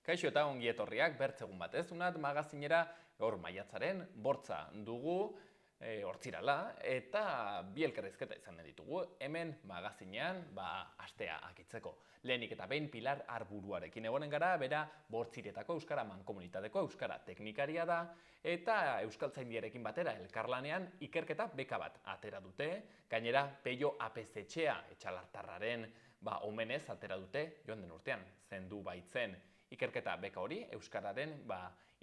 Kaixo eta ongi etorriak bertzegun batez, unat magazinera gaur maiatzaren bortza dugu, hortzirala, eta bi elkarrizketa izan ditugu, hemen magazinean, astea akitzeko. Lehenik eta behin Pilar Arburuarekin egonen gara, bera Bortziretako Euskara Mankomunitateko Euskara teknikaria da, eta Euskaltzaindiarekin batera elkarlanean ikerketa beka bat atera dute, gainera Peio Apezetxea etxalartarraren omenez atera dute joan den urtean, zendu baitzen ikerketa beka hori Euskararen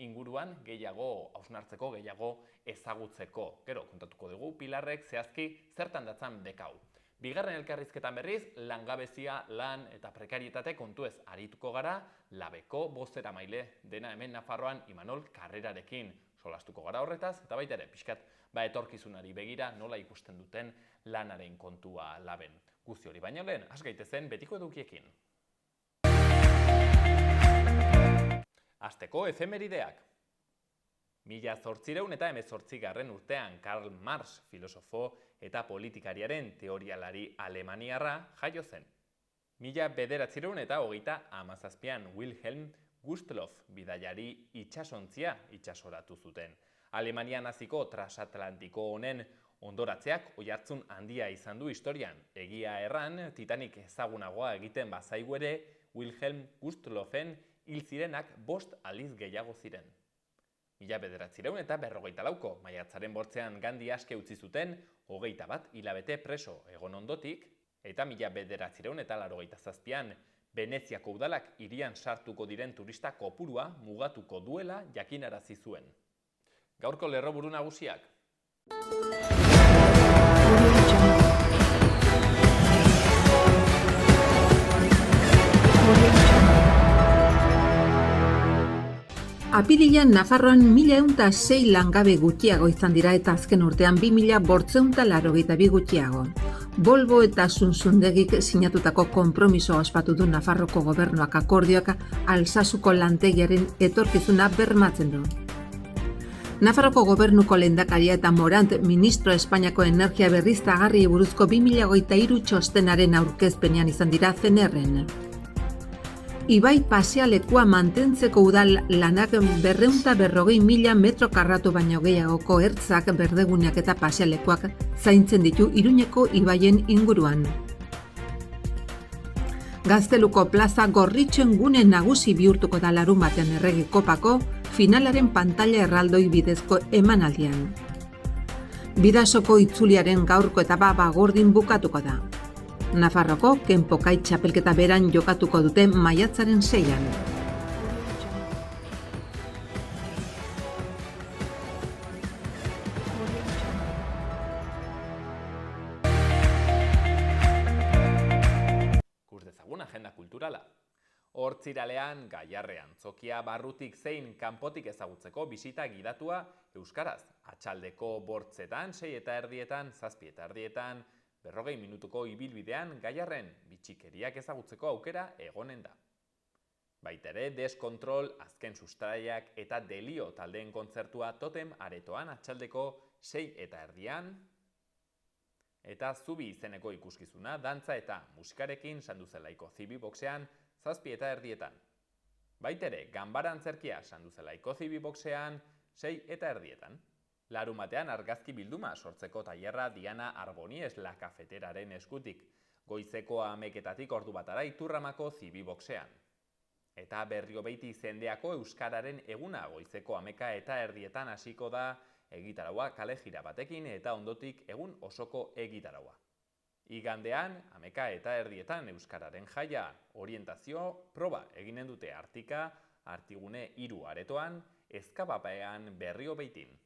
inguruan gehiago hausnartzeko, gehiago ezagutzeko. Gero, kontatuko dugu, Pilarrek zehazki zertan datzan beka hau. Bigarren elkarrizketan berriz, langabezia, lan eta prekarietate kontuez arituko gara, labeko bozeramaile dena hemen Nafarroan Imanol Karrerarekin solastuko gara horretaz, eta baita ere, pixkat, etorkizunari begira nola ikusten duten lanaren kontua laben. Guzti hori baino lehen, has gaitezen betiko edukiekin. Hasteko efemerideak. 1818 urtean Karl Marx filosofo eta politikariaren teorialari alemaniarra jaio zen. 1927an Wilhelm Gustloff bidaiari itsasontzia itsasoratu zuten. Alemanian hasiko transatlantiko honen ondoratzeak oihartzun handia izan du historian. Egia erran, Titanic ezagunagoa egiten bazaigu ere, Wilhelm Gustloffen hil zirenak 5 aldiz gehiago ziren. 1944ko maiatzaren bortzean Gandhi aske utzi zuten 21 hilabete preso egon ondotik, eta 1987an Veneziako udalak hirian sartuko diren turista kopurua mugatuko duela jakinarazi zuen. Gaurko lerroburu nagusiak. Apirilean Nafarroan 1106 langabe gutxiago izan dira eta azken urtean 2582 gutxiago. Volvo eta Zunzundegik sinatutako konpromiso ospatu du Nafarroko gobernuak akordioak Alsasuko lantegiaren etorkizuna bermatzen du. Nafarroko gobernuko lehendakaria eta Morant ministro Espainiako energia berriztagarriei buruzko 2023 txostenaren aurkezpenean izan dira CNRren. Ibai pasealekua mantentzeko udal lanak 240.000 metro karratu baino gehiagoko ertzak, berdeguneak eta pasealekuak zaintzen ditu Iruñeko ibaien inguruan. Gazteluko plaza gorritxoen gune nagusi bihurtuko da larunbatean Errege Kopako finalaren pantaila erraldoi bidezko emanaldian. Bidasoko itzuliaren gaurko etapa bagordin bukatuko da. Nafarroko Kenpokai txapelketa beran jokatuko dute maiatzaren 6an. Ikus dezagun agenda kulturala. Hortziralean, Gaiarrean, Zokia barrutik zein kanpotik ezagutzeko bisita gidatua euskaraz. Atxaldeko bortzetan, 6:30, 7:30, 40 minutuko ibilbidean Gaiarren bitxikeriak ezagutzeko aukera egonen da. Baita ere, Deskontrol, Azken Sustraiak eta Delio taldeen kontzertua Totem aretoan atxaldeko 6:30, eta Zubi izeneko ikuskizuna dantza eta musikarekin Sanduzelaiko Zibi-boxean 7:30. Baita ere, Ganbara antzerkia Sanduzelaiko Zibi-boxean 6:30. Larumatean argazki bilduma sortzeko tailerra Diana Arbonies La Kafeteraren eskutik, goizeko 11:00 ordu batara Iturramako Zibi-boxean. Eta Berriobeiti zendeako Euskararen eguna goizeko 11:30 hasiko da egitaraua kale jira batekin eta ondotik egun osoko egitaraua. Igandean, 11:30 Euskararen jaia, orientazio proba eginen dute Artika, Artigune 3 aretoan, Ezkabapean Berriobeitin.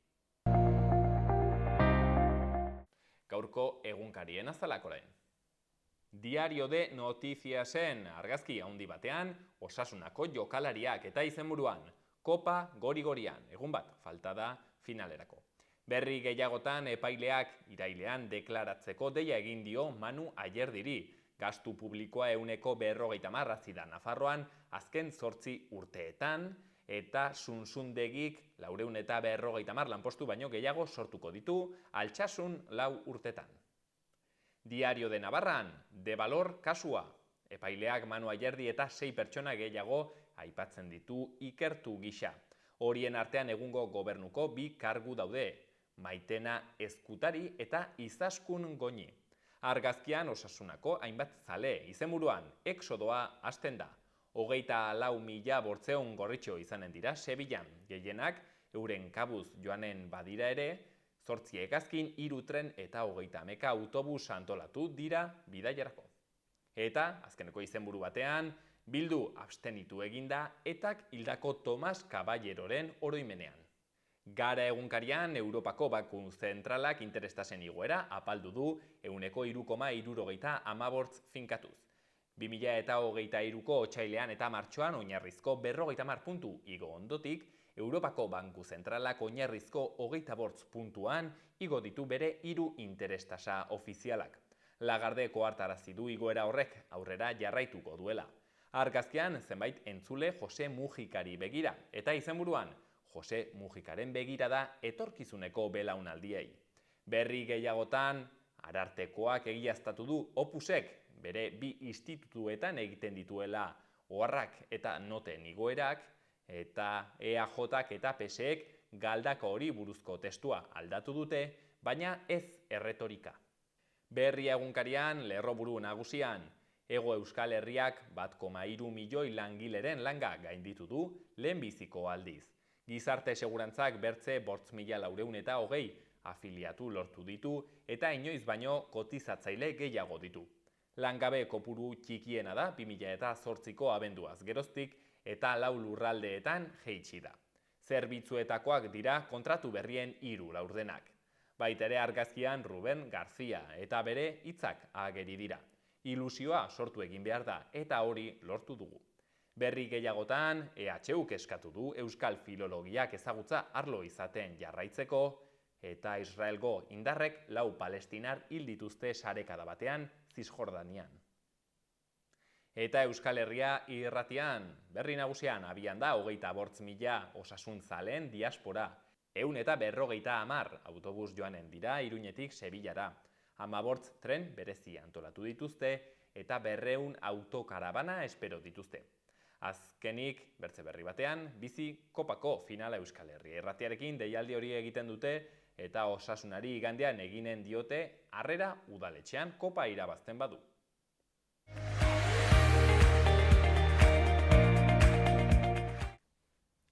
Gaurko egunkarien azalak orain. Diario de Notiziasen argazki handi batean, Osasunako jokalariak eta izenburuan, Kopa Gori-Gorian, egun bat falta da finalerako. Berri gehiagotan epaileak irailean deklaratzeko deia egin dio Manu Ayerdiri. Gastu publikoa 40% hazi da Nafarroan azken 8 urteetan, eta Zunzundegik 450 lanpostu baino gehiago sortuko ditu Altsasun 4 urtetan. Diario de Navarran, De Valor kasua. Epaileak Manu Ayerdi eta 6 pertsona gehiago aipatzen ditu ikertu gisa. Horien artean egungo gobernuko 2 kargu daude, Maitena Ezkutari eta Izaskun Goñi. Argazkian Osasunako hainbat zale izenburuan exodoa hasten da. 24.500 gorritxo izanen dira Sevillan, gehienak euren kabuz joanen badira ere, 8 hegazkin, 3 tren eta 30 autobus antolatu dira bidaiarako. Eta, azkeneko izenburu batean, bildu abstenitu eginda etak hildako Tomas Caballeroren oroimenean. Gara egunkarian, Europako Banku Zentralak interestasen igoera apaldu du 3,75 finkatuz. 2023ko otsailean eta martxoan oinarrizko 50 puntu igo ondotik, Europako Banku Zentralak oinarrizko 25 puntuan igo ditu bere 3 interestasa ofizialak. Lagarde kohartarazi du igoera horrek aurrera jarraituko duela. Argazkian zenbait entzule Jose Mujikari begira, eta izenburuan Jose Mujikaren begirada etorkizuneko belaunaldiei. Berri gehiagotan, Arartekoak egiaztatu du Opusek bere 2 institutuetan egiten dituela oharrak eta noten igoerak, eta EAJak eta PSek galdako hori buruzko testua aldatu dute, baina ez erretorika. Berri egunkarian, lerroburu nagusian, Hego Euskal Herriak 1,3 milioi langileren langa gainditu du lehenbiziko aldiz. Gizarte segurantzak bertze 5.420 afiliatu lortu ditu eta inoiz baino kotizatzaile gehiago ditu. Langabe kopuru txikiena da 2008ko abenduaz geroztik eta 4 lurraldeetan jaitsi da. Zerbitzuetakoak dira kontratu berrien 3 laurdenak. Baita ere argazkian Ruben García eta bere hitzak ageri dira. Ilusioa sortu egin behar da eta hori lortu dugu. Berri gehiagotan, EHUk eskatu du euskal filologiak ezagutza arlo izaten jarraitzeko, eta Israelgo indarrek 4 palestinar hil dituzte sarekada batean Zisjordanian. Eta Euskal Herria irratian, berri nagusian abian da 28.000 osasunzaleen diaspora. 150 autobus joanen dira Iruñetik Sevillara. 15 tren berezi antolatu dituzte eta 200 autokarabana espero dituzte. Azkenik, bertze berri batean, bizi kopako finala Euskal Herria irratiarekin deialdi hori egiten dute eta osasunari igandean eginen diote harrera udaletxean kopa irabazten badu.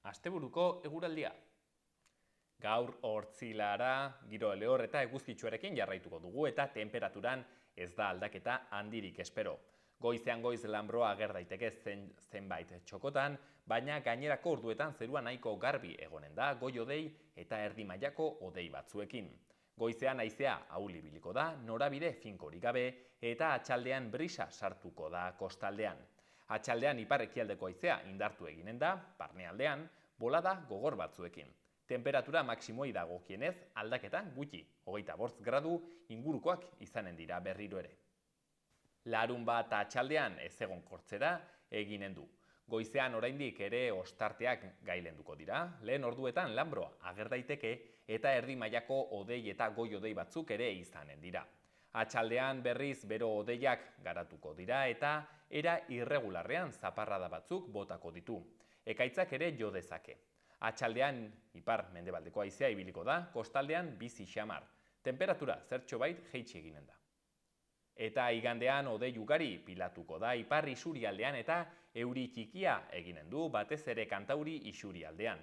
Asteburuko eguraldia. Gaur Ortzilara, giro lehor eta eguzkitsuarekin jarraituko dugu eta temperaturan ez da aldaketa handirik espero. Goizean goiz lanbroa ager daiteke zenbait txokotan, baina gainerako orduetan zerua nahiko garbi egonen da goi-hodei eta erdi mailako hodei batzuekin. Goizean haizea ahul ibiliko da, norabide finkorik gabe eta atxaldean brisa sartuko da kostaldean. Atxaldean ipar-ekialdeko haizea indartu eginen da, barnealdean, bolada gogor batzuekin. Temperatura maksimoi dagokienez aldaketan gutxi, 25 gradu ingurukoak izanen dira berriro ere. Larunbat atxaldean ezegonkortzera eginen du. Goizean oraindik ere ostarteak gailenduko dira, lehen orduetan lanbroa ager daiteke eta erdi mailako hodei eta goi-hodei batzuk ere izanen dira. Atxaldean berriz bero hodeiak garatuko dira eta era irregularrean zaparrada batzuk botako ditu. Ekaitzak ere jo dezake. Atxaldean ipar mendebaldeko haizea ibiliko da, kostaldean bizi xamar. Temperatura zertxobait jaitsi eginen da. Eta igandean hodei ugari pilatuko da ipar isurialdean eta euri txikia eginen du batez ere kantauri isurialdean.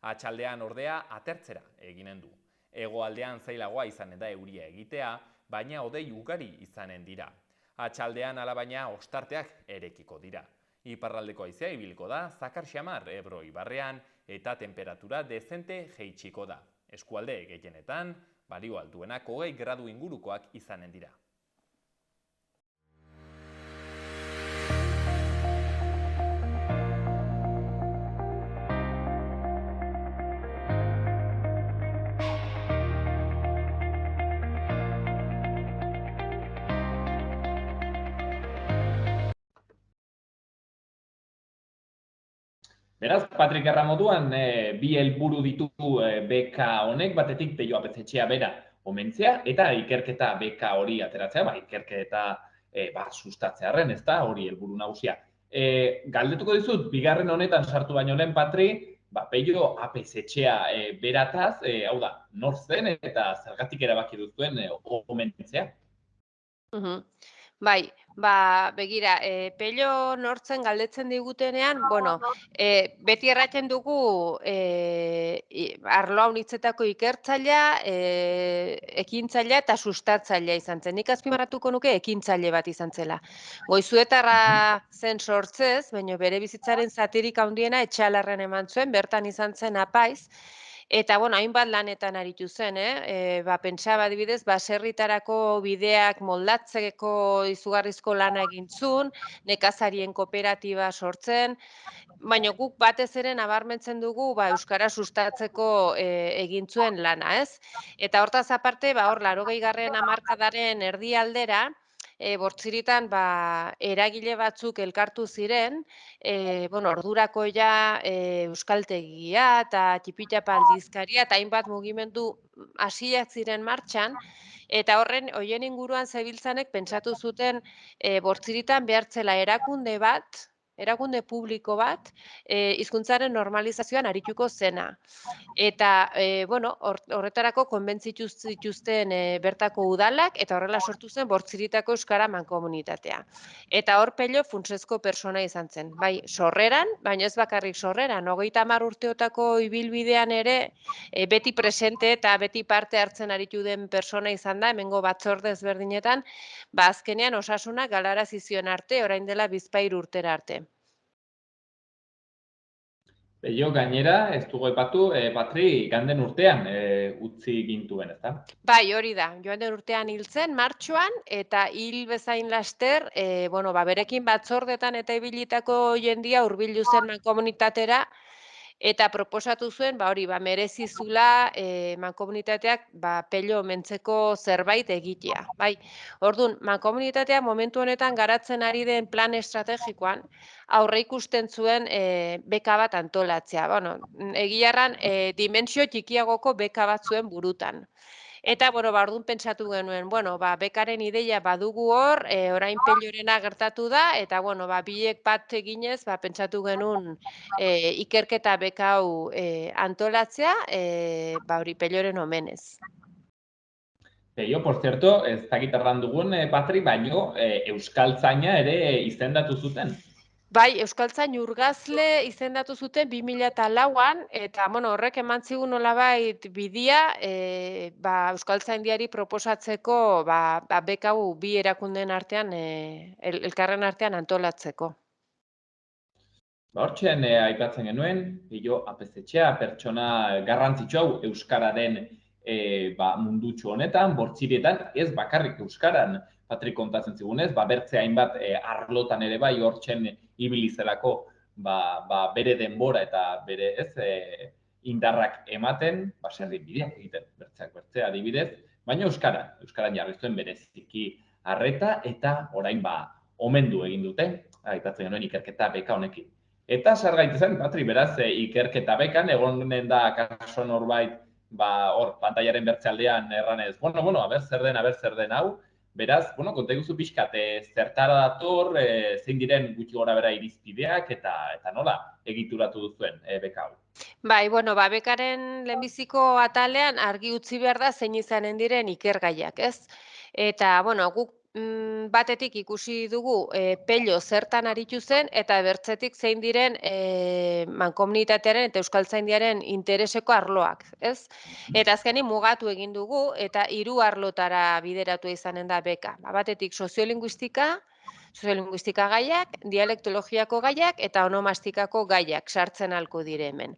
Atxaldean ordea atertzera eginen du. Hegoaldean zailagoa izanen da euria egitea, baina hodei ugari izanen dira. Atxaldean alabaina ostarteak erekiko dira. Iparraldeko haizea ibiliko da zakar xamar Ebro ibarrean eta temperatura dezente jaitsiko da. Eskualde gehienetan, balio altuenak 20 gradu ingurukoak izanen dira. Beraz, Patrik Erramoduan, bi helburu ditu beka honek, batetik Peio Apezetxea bera omentzea, eta ikerketa beka hori ateratzea, ikerketa sustatzearren, ez da, hori helburu nagusia. Galdetuko dizut, bigarren honetan sartu baino lehen, Patri, Pello APZ-etxea berataz, hau da, nor zen eta zergatik erabaki duzuen omentzea? Bai, begira, Pello nortzen galdetzen digutenean, beti erraten dugu arlo haunitzetako ikertzailea, ekintzailea eta sustatzailea izan zen. Nik azpimarratuko nuke ekintzaile bat izan zela. Goizuetarra zen sortzez, baina bere bizitzaren zatirik handiena Etxalarren eman zuen, bertan izan zen apaiz. Eta, hainbat lanetan aritu zen, pentsaba adibidez, baserritarako bideak moldatzeko izugarrizko lana egin zuen, nekazarien kooperatiba sortzen, baina guk batez ere nabarmentzen dugu euskara sustatzeko egin zuen lana, ez? Eta hortaz aparte, hor 80. hamarkadaren erdialdera, Bortziritan eragile batzuk elkartu ziren, ordurako ja euskaltegia eta txipitxapa aldizkaria eta hainbat mugimendu hasiak ziren martxan, eta horien inguruan zebiltzanek pentsatu zuten Bortziritan behartzela erakunde publiko bat, hizkuntzaren normalizazioan arituko zena. Eta, horretarako konbentzitu zituzten bertako udalak, eta horrela sortu zen Bortziritako euskara mankomunitatea. Eta hor Pello funtsezko persona izan zen. Bai, sorreran, baina ez bakarrik sorreran, 30 urteotako ibilbidean ere, beti presente eta beti parte hartzen aritu den persona izan da, hemengo batzorde ezberdinetan, azkenean osasuna galarazi zion arte, orain dela 2 urtera arte. Pello, gainera, ez dugu aipatu, Patri, iganden urtean utzi gintuen, ezta? Bai, hori da. Joan den urtean hil zen, martxoan, eta hil bezain laster, berekin batzordetan eta ibilitako jendia hurbildu zen mankomunitatera, eta proposatu zuen, merezi zula mankomunitateak Pello omentzeko zerbait egitea. Bai, orduan, mankomunitatea momentu honetan garatzen ari den plan estrategikoan, aurre ikusten zuen beka bat antolatzea. Egiarran, dimentsio txikiagoko beka bat zuen burutan. Eta, orduan pentsatu genuen, bekaren ideia badugu hor, orain Pellorena gertatu da, eta, biek bat eginez, pentsatu genuen ikerketa beka hau antolatzea, hori Pelloren omenez. Pello, por cierto, ez dakit erran dugun, Patri, baino euskaltzaina ere izendatu zuten. Bai, euskaltzain urgazle izendatu zuten 2004an, eta horrek eman zigun nolabait bidia euskaltzaindiari proposatzeko beka hau bi erakundeen artean, elkarren artean antolatzeko. Hortxean aipatzen genuen, Pello APZ-etxea pertsona garrantzitsu hau euskararen mundutxo honetan, Bortzirietan, ez bakarrik euskaran, Patrik kontatzen zigunez, bertze hainbat arlotan ere bai hortxen ibilizelako bere denbora eta bere indarrak ematen, baserri bideak egiten, bertzea adibidez, baina euskaran jarri zuen bereziki arreta eta orain omendu egin dute, aipatzen genuen ikerketa beka honekin. Eta zer gaitezen, Patri, beraz, ikerketa bekan, egonen da kaso norbait, hor, pantailaren bertzealdean erranez, aber zer den hau, beraz, konta iguzu pixkat, zertara dator, zein diren gutxi gora bera irizpideak, eta nola egituratu duzuen beka hau. Bai, bekaren lehenbiziko atalean argi utzi behar da zein izanen diren ikergaiak, ez? Eta, guk batetik ikusi dugu Pello zertan aritu zen, eta bertzetik zein diren mankomunitatearen eta euskaltzaindiaren intereseko arloak, ez? Eta azkenik mugatu egin dugu, eta 3 arlotara bideratu izanen da beka. Batetik soziolinguistika gaiak, dialektologiako gaiak eta onomastikako gaiak sartzen ahalko dire hemen.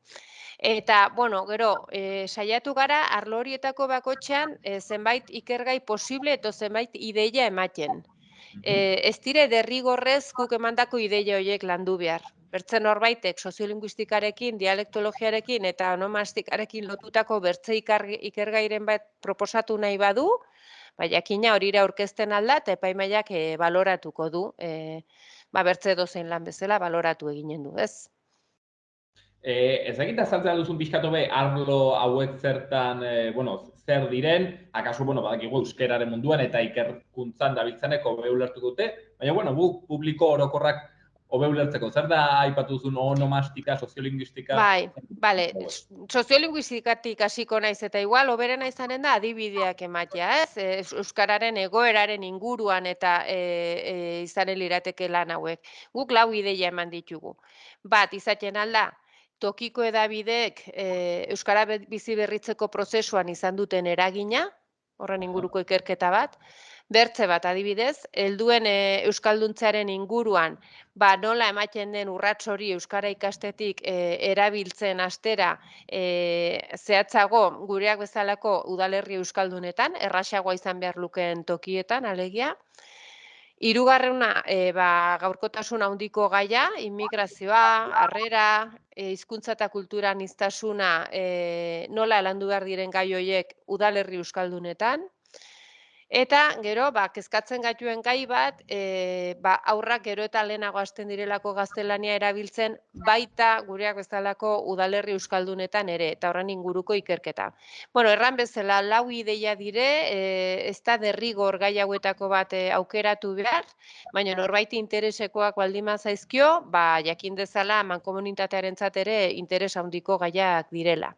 Eta, gero, saiatu gara arlo horietako bakotxean zenbait ikergai posible eta zenbait ideia ematen. Ez dire derrigorrez guk emandako ideia horiek landu behar. Bertze norbaitek soziolinguistikarekin, dialektologiarekin eta onomastikarekin lotutako bertze ikergairen bat proposatu nahi badu, jakina horira aurkezten alda eta epaimaiak baloratuko du, bertze dozein lan bezala baloratu eginen du, ez? Ez egin azaltzea duzun pixkatu arlo hauek zertan, zer diren, akaso, badakigu euskeraren munduan eta ikerkuntzan dabiltzaneko ulertu dute, baina, guk publiko orokorrak hobe ulertzeko. Zer da aipatu duzun onomastika, soziolinguistika? Bai, bale, soziolinguistikatik hasiko naiz eta igual hoberena izanen da adibideak ematea, ez? Euskararen egoeraren inguruan eta izanen lirateke lan hauek. Guk 4 ideia eman ditugu. Bat, izaten alda, tokiko hedabideek euskara bizi berritzeko prozesuan izan duten eragina, horren inguruko ikerketa bat. Bertze bat, adibidez, helduen euskalduntzearen inguruan, nola ematen den urrats hori euskara ikastetik erabiltzen astera zehatzago gureak bezalako udalerri euskaldunetan, errazagoa izan behar lukeen tokietan, alegia. Hirugarrena, gaurkotasun handiko gaia, immigrazioa, harrera, hizkuntza eta kultura aniztasuna nola landu behar diren gai horiek udalerri euskaldunetan. Eta gero, kezkatzen gaituen gai bat, aurrak gero eta lehenago hasten direlako gaztelania erabiltzen baita gureak bezalako udalerri euskaldunetan ere, eta horren inguruko ikerketa. Bueno, erran bezala 4 ideia dire, ez da derrigor gai hauetako bat aukeratu behar, baina norbaiti interesekoak baldin zaizkio, jakin dezala mankomunitatearentzat ere interes handiko gaiak direla.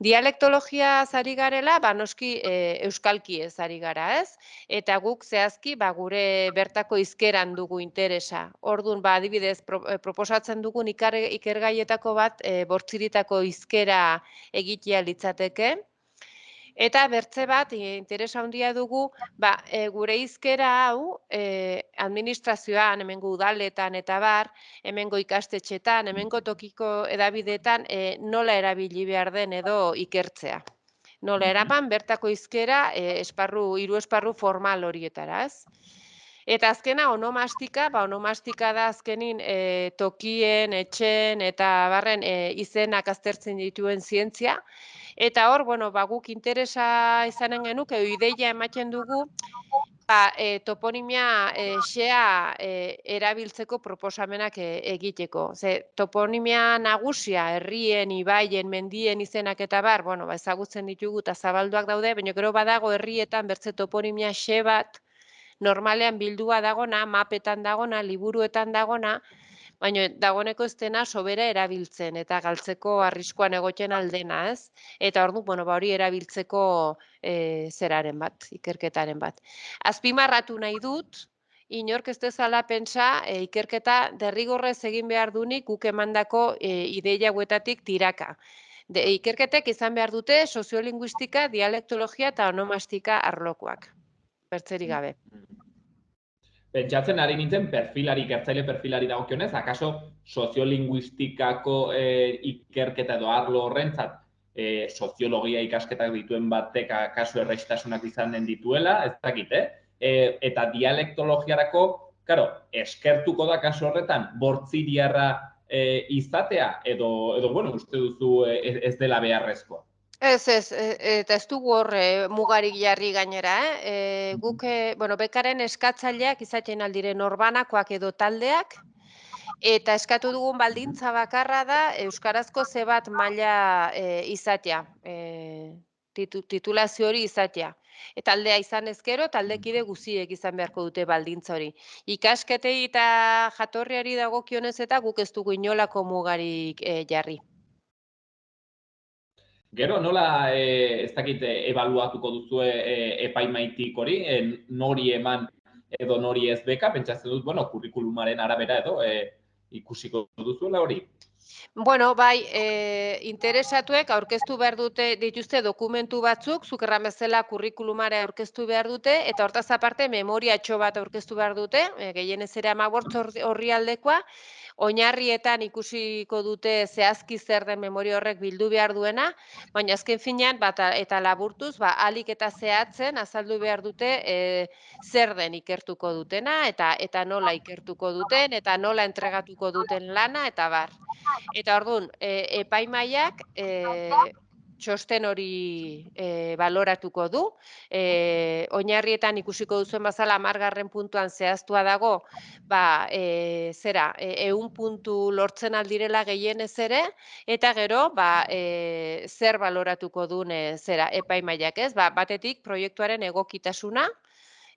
Dialektologiaz ari garela, noski euskalkiez ari gara, ez? Eta guk zehazki gure bertako hizkeran dugu interesa. Orduan, adibidez, proposatzen dugun ikergaietako bat bortziritako hizkera egitea litzateke. Eta bertze bat, interesa handia dugu, gure hizkera hau administrazioan, hemengo udaletan eta hemengo ikastetxetan, hemengo tokiko hedabideetan nola erabili behar den edo ikertzea. Nola eraman bertako hizkera hiru esparru formal horietara, ez? Eta azkena, onomastika, onomastika da azkenin tokien, etxen eta barren izenak aztertzen dituen zientzia. Eta hor, guk interesa izanen genuke, ideia ematen dugu, toponimia xea erabiltzeko proposamenak egiteko. Ze toponimia nagusia, herrien, ibaien, mendien izenak eta ezagutzen ditugu eta zabalduak daude, baina gero badago herrietan bertze toponimia xe bat, normalean bildua dagona, mapetan dagona, liburuetan dagona, baina dagoeneko ez dena sobera erabiltzen eta galtzeko arriskuan egoten aldena, ez? Eta ordu, hori erabiltzeko zeraren bat, ikerketaren bat. Azpimarratu nahi dut, inork ez dezala pentsa ikerketa derrigorrez egin behar dunik guk emandako ideia hauetatik tiraka. Ikerketek izan behar dute soziolinguistika, dialektologia eta onomastika arlokoak. Bertzerik gabe. Pentsatzen ari nintzen ikertzaile perfilari dagokionez, akaso soziolinguistikako ikerketa edo arlo horrentzat soziologia ikasketak dituen batek akaso erraistasunak izanen dituela, ez dakit, eta dialektologiarako, eskertuko da kasu horretan, bortziriarra izatea, edo uste duzu ez dela beharrezkoa. Ez, eta ez dugu hor mugarik jarri gainera, Guk, bekaren eskatzaileak izaten aldiren norbanakoak edo taldeak, eta eskatu dugun baldintza bakarra da euskarazko zebat maila izatea, titulazio hori izatea. Taldea izan ezkero, taldekide guziek izan beharko dute baldintza hori. Ikasketei eta jatorriari dagokionez eta guk ez dugu inolako mugarik jarri. Gero, nola, ez dakit, ebaluatuko duzue epaimaitik hori, nori eman edo nori ez beka, pentsatzen dut, kurrikulumaren arabera edo ikusiko duzuela hori? Bai, interesatuek aurkeztu behar dituzte dokumentu batzuk, zuk erran bezala kurrikulumare aurkeztu behar dute, eta hortaz aparte memoriatxo bat aurkeztu behar dute, gehienez ere 15 orrialdekoa, oinarrietan ikusiko dute zehazki zer den memoria horrek bildu behar duena, baina azken finean eta laburtuz, ahalik eta zehatzen azaldu behar dute zer den ikertuko dutena, eta nola ikertuko duten, eta nola entregatuko duten lana, eta bar. Eta orduan, epaimaiak txosten hori baloratuko du. Oinarrietan ikusiko duzuen bazala 10. puntuan zehaztua dago, 100 puntu lortzen aldirela gehienez ere, eta gero, zer baloratuko duen epaimaiak, ez? Batetik, proiektuaren egokitasuna,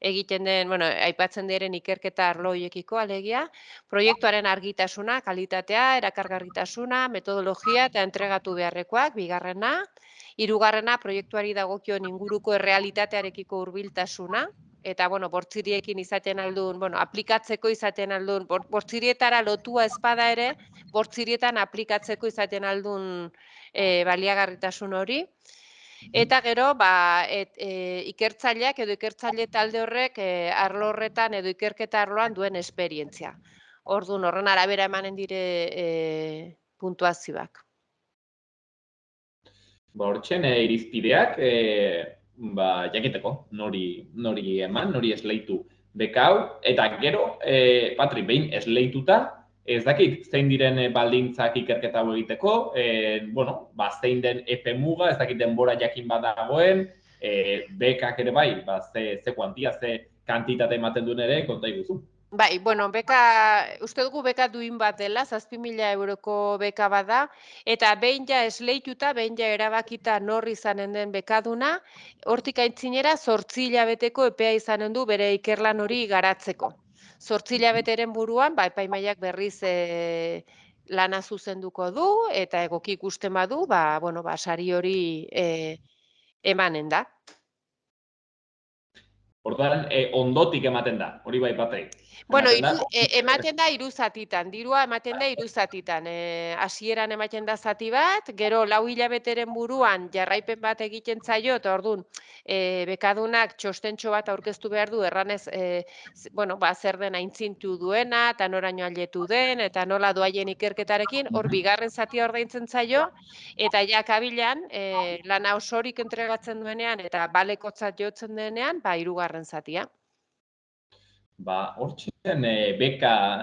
egiten den, bueno, aipatzen diren ikerketa arlo horiekiko alegia, proiektuaren argitasuna, kalitatea, erakargarritasuna, metodologia eta entregatu beharrekoak, bigarrena, hirugarrena proiektuari dagokion inguruko errealitatearekiko hurbiltasuna, eta, bueno, bortziriekin izaten aldun, bueno, aplikatzeko izaten aldun, bortzirietara lotua espada ere, bortzirietan aplikatzeko izaten aldun baliagarritasun hori. Eta gero, ikertzaileak edo ikertzaile talde horrek arlo horretan edo ikerketa arloan duen esperientzia. Orduan, horren arabera emanen dire puntuazioak. Hortzen irizpideak, jakiteko, nori eman, nori esleitu beka hau, eta gero, Patri, behin esleituta, ez dakit zein diren baldintzak ikerketa hau egiteko, zein den epe muga, ez dakit denbora jakin badagoen, bekak ere bai, ze kuantia, ze kantitate ematen duen ere, konta iguzu. Bai, bueno, uste dugu beka duin bat dela, 7.000 euroko beka bada, eta behin ja esleituta, behin ja erabakita nor izanen den bekaduna, hortik aitzinera 8 hilabeteko epea izanen du bere ikerlan hori garatzeko. 8 hilabeteren buruan, epaimahaiak berriz lana zuzenduko du, eta egoki ikusten badu, sari hori emanen da. Orduan, ondotik ematen da, hori bai Patri. Bueno, ematen da 3 zatitan, dirua ematen da 3 zatitan. Hasieran ematen da zati bat, gero 4 hilabeteren buruan jarraipen bat egiten zaio, eta orduan bekadunak txostentxo bat aurkeztu behar du, erranez, zer den aintzintu duena, eta noraino ailetu den, eta nola doaien ikerketarekin, hor bigarren zatia ordaintzen zaio, eta ja kabilan, lana osorik entregatzen duenean, eta balekotzat jotzen denean, 3. zatia. Hortzen beka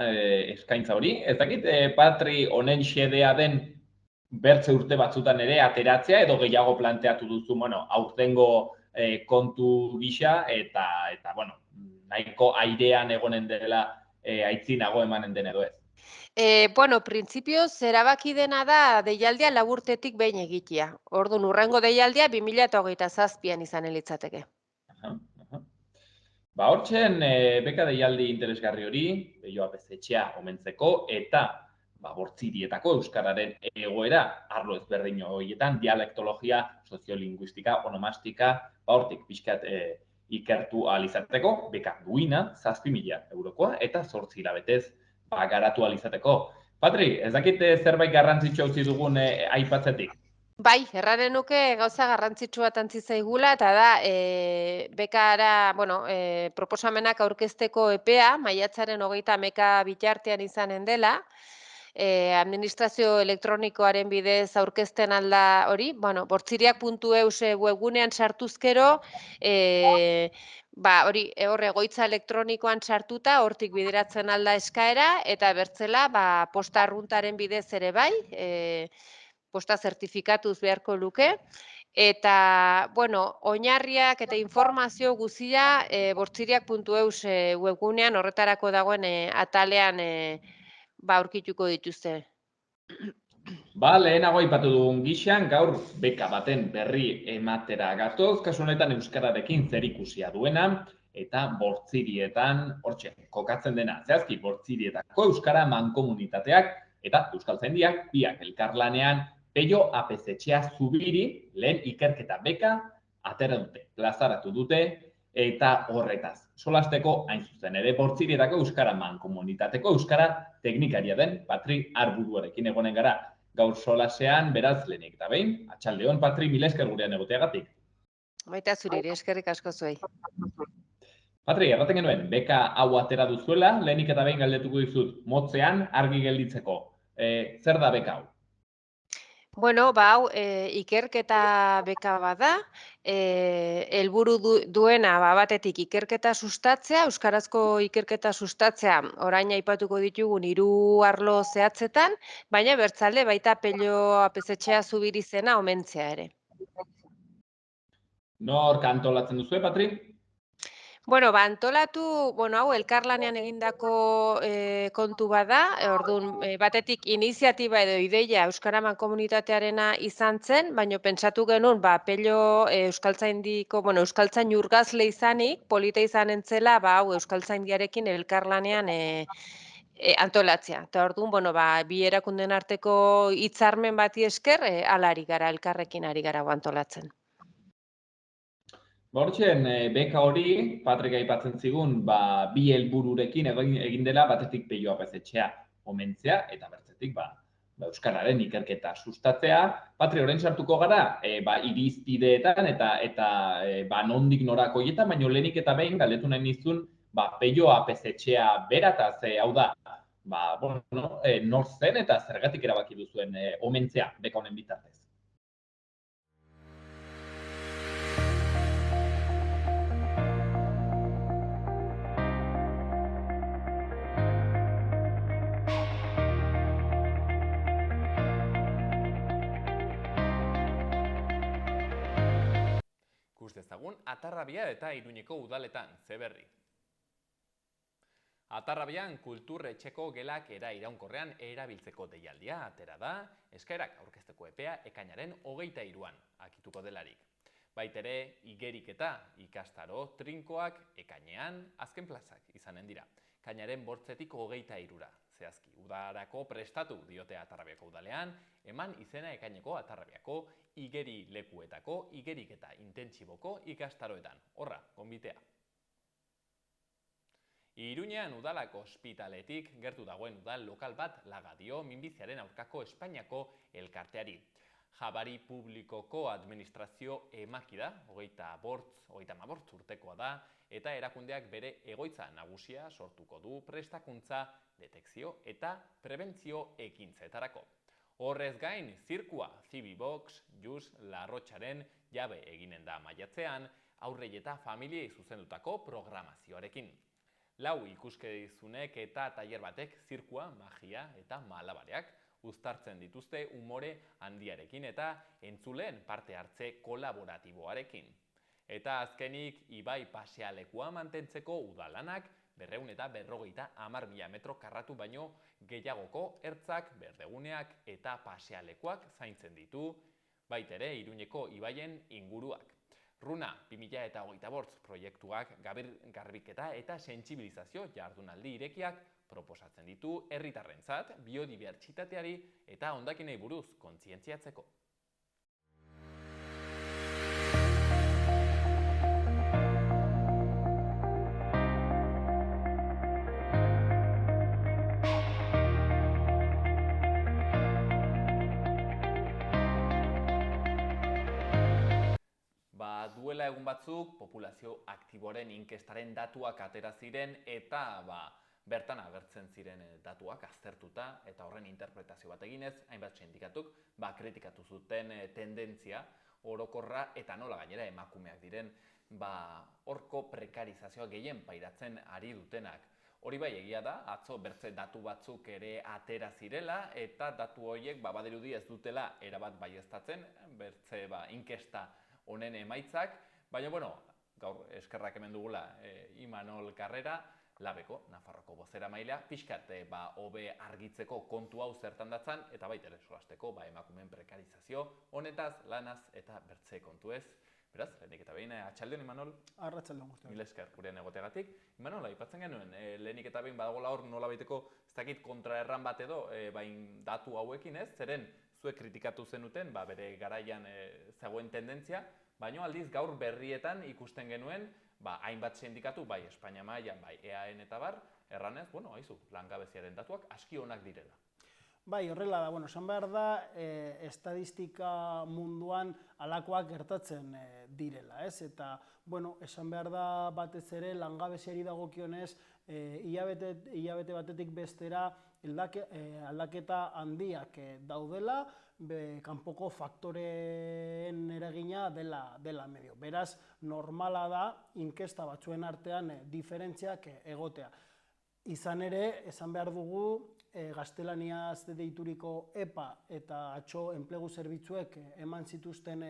eskaintza hori, ez dakit Patri honen xedea den bertze urte batzutan ere ateratzea edo gehiago planteatu duzu, aurtengo kontu gisa eta nahiko airean egonen dela aitzinago emanen den edo ez. Printzipioz, erabaki dena da deialdia 4 urtetik behin egitea. Orduan, hurrengo deialdia 2027an izanen litzateke. Hortzen, beka deialdi interesgarri hori, Pello APZ omentzeko, eta bortzirietako euskararen egoera, arlo ezberdin horietan, dialektologia, soziolinguistika, onomastika, hortik pixkat ikertu ahal izateko, beka duina, 7.000 eurokoa, eta 8 hilabetez garatu ahal izateko. Patri, ez dakit zerbait garrantzitsua utzi dugun aipatzetik? Bai, erraren nuke gauza garrantzitsu bat antzi zaigula, eta da, bekara, proposamenak aurkezteko epea, maiatzaren 30 bitartean izanen dela, administrazio elektronikoaren bidez aurkezten alda hori, bortziriak.eus webgunean sartuzkero, hor egoitza elektronikoan sartuta, hortik bideratzen alda eskaera, eta bertzela, posta arruntaren bidez ere bai, posta zertifikatuz beharko luke, eta, oinarriak eta informazio guztia bortziriak.eus webgunean horretarako dagoen atalean aurkituko dituzte. Lehenago aipatu dugun gixan, gaur beka baten berri ematera gatoz, kasu honetan euskararekin zerikusia duena, eta bortzirietan, hortxe, kokatzen dena, zehazki, bortzirietako euskara mankomunitateak, eta euskaltzaindiak biak elkarlanean, Pello APZ Zubiri lehen ikerketa beka atera dute, plazaratu dute, eta horretaz. Solasteko hain zuzen ere bortzirietako euskara mankomunitateko euskara teknikaria den Patri Arburuarekin egonen gara. Gaur solasean, beraz, lehenik eta behin, atxaldeon, Patri, mila esker gurean egoteagatik. Baita zuriri, eskerrik asko zuei. Patri, erraten genuen, beka hau atera duzuela, lehenik eta behin galdetuko dizut, motzean argi gelditzeko. Zer da beka hau? Hau ikerketa beka bada, helburu duena batetik ikerketa sustatzea, euskarazko ikerketa sustatzea, orain aipatuko ditugun 3 arlo zehatzetan, baina bertzalde baita Pello APZ Zubiri zena omentzea ere. Nor kantolatzen duzue, Patri? Bueno, antolatu, hau elkarlanean egindako kontu bada, orduan batetik iniziatiba edo ideia Euskara Mankomunitatearena izan zen, baina pentsatu genuen, Pello Euskaltzaindiko, Euskaltzain urgazle izanik, polita izan entzela, hau Euskaltzaindiarekin elkarlanean antolatzea. Eta orduan, bi erakunden arteko hitzarmen bati esker, hala ari gara, elkarrekin ari gara antolatzen. Hortzen, beka hori, Patrik aipatzen zigun, bi helbururekin egin dela batetik Pello Apezetxea omentzea, eta bertzetik, Euskararen ikerketa sustatzea. Patri, orain sartuko gara, irizpideetan eta nondik norakoietan, baina lehenik eta behin galdetu nahi nizun, Pello Apezetxea berataz, hau da, nor zen eta zergatik erabaki duzuen omentzea beka honen bitartez. Ikus dezagun Atarrabia eta Iruñeko udaletan, ze berri. Atarrabian kultur etxeko gelak iraunkorrean erabiltzeko deialdia atera da, eskaerak aurkezteko epea ekainaren 23an akituko delarik. Baitere, igeriketa, ikastaro, trinkoak ekainean azken plazak izanen dira. Kainaren 8tik 23ra, zehazki, udarako prestatu diote Atarrabiako udalean, eman izena ekaineko Atarrabiako igeri lekuetako igeriketa intentsiboko ikastaroetan. Horra, gonbitea. Iruñean udalako ospitaletik gertu dagoen udal lokal bat laga dio minbiziaren aurkako Espainiako elkarteari. Jabari publikoko administrazio emakida, 35 urtekoa da, eta erakundeak bere egoitza nagusia sortuko du prestakuntza, detekzio eta prebentzio ekintzetarako. Horrez gain, zirkua, Zibibox, Jus Larrotxaren jabe eginen da maiatzean, aurrei eta familiei zuzendutako programazioarekin. 4 ikuskezunek eta tailer batek zirkua, magia eta malabareak uztartzen dituzte umore handiarekin eta entzuleen parte hartze kolaboratiboarekin. Eta azkenik, ibai pasealekua mantentzeko udalanak 250.000 metro karratu baino gehiagoko ertzak, berdeguneak eta pasealekuak zaintzen ditu, baitere Iruñeko ibaien inguruak. Runa 2025 proiektuak garbiketa eta sentsibilizazio jardunaldi irekiak proposatzen ditu herritarrentzat biodibertsitateari eta hondakinei buruz kontzientziatzeko. Duela egun batzuk, populazio aktiboaren inkestaren datuak atera ziren eta bertan agertzen ziren datuak aztertuta eta horren interpretazio bat eginez, hainbat sindikatuk kritikatu zuten tendentzia orokorra eta nola gainera emakumeak diren horko prekarizazioa gehien pairatzen ari dutenak. Hori bai egia da, atzo bertze datu batzuk ere atera zirela eta datu horiek badirudi ez dutela erabat baieztatzen, bertze inkesta honen emaitzak, baina gaur eskerrak hemen dugula Imanol Carrera, Labeko, Nafarroko bozeramailea, pixkat hobe argitzeko kontu hau zertan datzan, eta baita ere solasteko emakumeen prekarizazio honetaz, lanaz eta bertze kontuez. Beraz, lehenik eta behin, atxaldeon Imanol? Arratsaldeon guztioi. Mila esker gurean egoteagatik. Imanol, aipatzen genuen, lehenik eta behin badagoela hor nola baiteko ez dakit kontraerran bat edo, datu hauekin ez, zeren zuek kritikatu zenuten, bere garaian zegoen tendentzia, baina aldiz gaur berrietan ikusten genuen, hainbat sindikatu, bai Espainia mailan, bai EAN eta bar, erranez, haizu, langabeziaren datuak aski onak direla. Bai, horrela da, esan behar da, estadistika munduan halakoak gertatzen direla, ez? Eta, esan behar da batez ere langabeziari dagokionez, hilabete batetik bestera aldaketa handiak daudela, kanpoko faktoreen eragina dela medio. Beraz, normala da, inkesta batzuen artean diferentziak egotea. Izan ere, esan behar dugu, gaztelaniaz deituriko EPA eta atzo enplegu zerbitzuek eman zituzten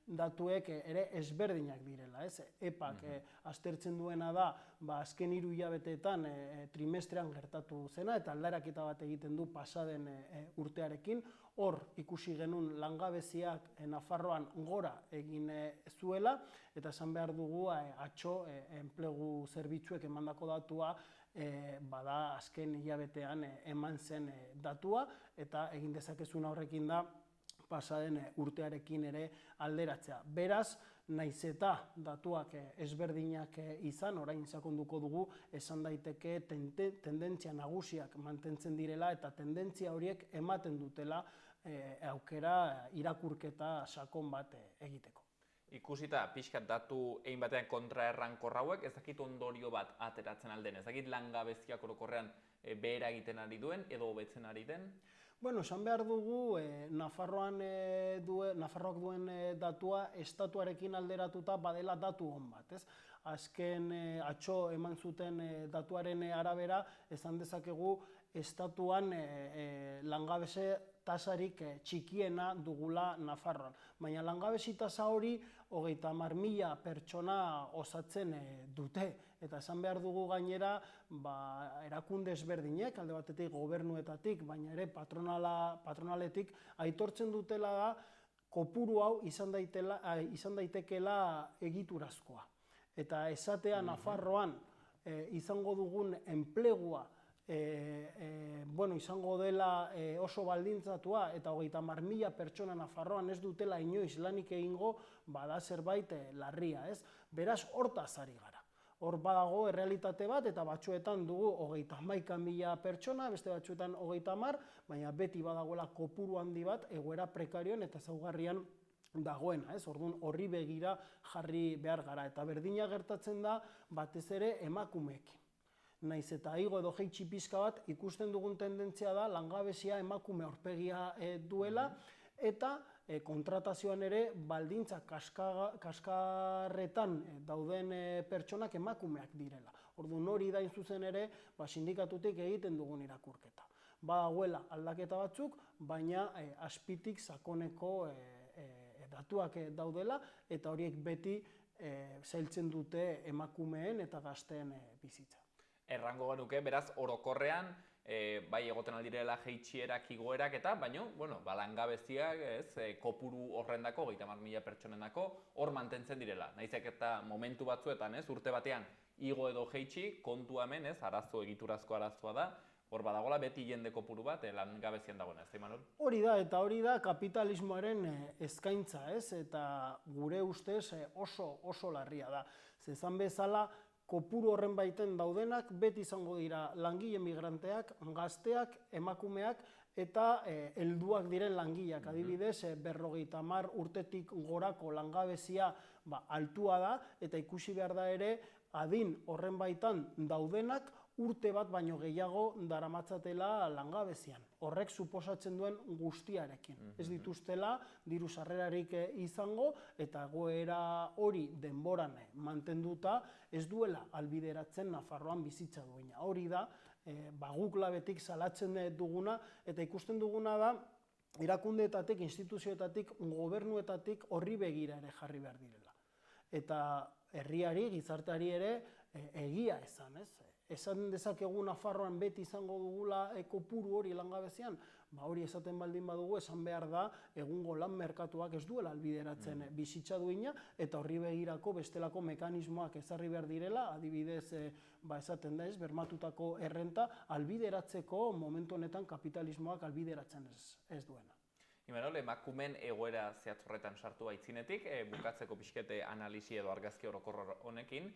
datuek ere ezberdinak direla. EPAk aztertzen duena da, azken 3 hilabeteetan trimestrean gertatu zena, eta aldaraketa bat egiten du pasaden urtearekin. Hor ikusi genuen langabeziak Nafarroan gora egin zuela, eta esan behar dugu atzo enplegu zerbitzuek emandako datua bada azken hilabetean eman zen datua, eta egin dezakezuna horrekin da pasaden urtearekin ere alderatzea. Beraz, naiz eta datuak ezberdinak izan, orain sakonduko dugu, esan daiteke tendentzia nagusiak mantentzen direla eta tendentzia horiek ematen dutela aukera irakurketa sakon bat egiteko. Ikusita, pixkat datu egin batean kontraerrankor hauek, ez dakit ondorio bat ateratzen alden, ez dakit langabeziak orokorrean behera egiten ari duen edo hobetzen ari den? Bueno, esan behar dugu, Nafarroak duen datua estatuarekin alderatuta badela datu on bat, ez? Azken atzo eman zuten datuaren arabera, esan dezakegu estatuan langabeze tasarik txikiena dugula Nafarroan. Baina langabezi tasa hori 30.000 pertsona osatzen dute. Eta esan behar dugu gainera, erakunde ezberdinek, alde batetik gobernuetatik, baina ere patronaletik, aitortzen dutela da, kopuru hau izan daitekeela egiturazkoa. Eta esatea Nafarroan izango dugun enplegua izango dela oso baldintzatua eta 30.000 pertsona Nafarroan ez dutela inoiz lanik egingo, bada zerbait larria, ez? Beraz, hortaz ari gara. Hor badago errealitate bat eta batzuetan dugu 31.000 pertsona, beste batzuetan 30.000, baina beti badagoela kopuru handi bat egoera prekarioan eta ezaugarrian dagoena, ez? Orduan horri begira jarri behar gara eta berdina gertatzen da batez ere emakumeekin. Naiz eta igo edo jaitsi pixka bat ikusten dugun tendentzia da langabezia emakume aurpegia duela eta kontratazioan ere baldintza kaskarretan dauden pertsonak emakumeak direla. Orduan hori da zuzen ere sindikatutik egiten dugun irakurketa. Badagoela aldaketa batzuk, baina azpitik sakoneko datuak daudela eta horiek beti zailtzen dute emakumeen eta gazteen bizitza. Errango genuke, beraz, orokorrean, bai egoten aldirela jeitxierak igoerak eta, baina, langabeziak, kopuru horrendako, 30.000 pertsonenako, hor mantentzen direla. Naizek eta momentu batzuetan, urte batean, igo edo jeitxi, kontu hemen, arazo egiturazko arazoa da, hor badagola beti jende kopuru bat langabezian dagoena, ez da, Imanol? Hori da, eta hori da kapitalismoaren eskaintza, eta gure ustez oso larria da. Zezan bezala, kopuru horren baiten daudenak beti izango dira langile migranteak, gazteak, emakumeak eta helduak diren langileak. Adibidez, 50 urtetik gorako langabezia altua da eta ikusi behar da ere adin horren baitan daudenak urte bat baino gehiago daramatzatela langabezian. Horrek suposatzen duen guztiarekin. Ez dituztela diru sarrerarik izango eta egoera hori denboran mantenduta ez duela albideratzen Nafarroan bizitza duena. Hori da, guk labetik salatzen duguna eta ikusten duguna da erakundeetatik, instituzioetatik, gobernuetatik horri begira ere jarri behar direla. Eta herriari, gizarteari ere egia esan, ez? Esan dezakegu Nafarroan beti izango dugula kopuru hori langabezian, hori esaten baldin badugu esan behar da egungo lan merkatuak ez duela albideratzen bizitza duina eta horri begirako bestelako mekanismoak ezarri behar direla, adibidez esaten da ez, bermatutako errenta albideratzeko momentu honetan kapitalismoak albideratzen ez duena. Imanol, emakumeen egoera zehatzorretan sartu baitzinetik, bukatzeko pixkete analisi edo argazki orokor honekin,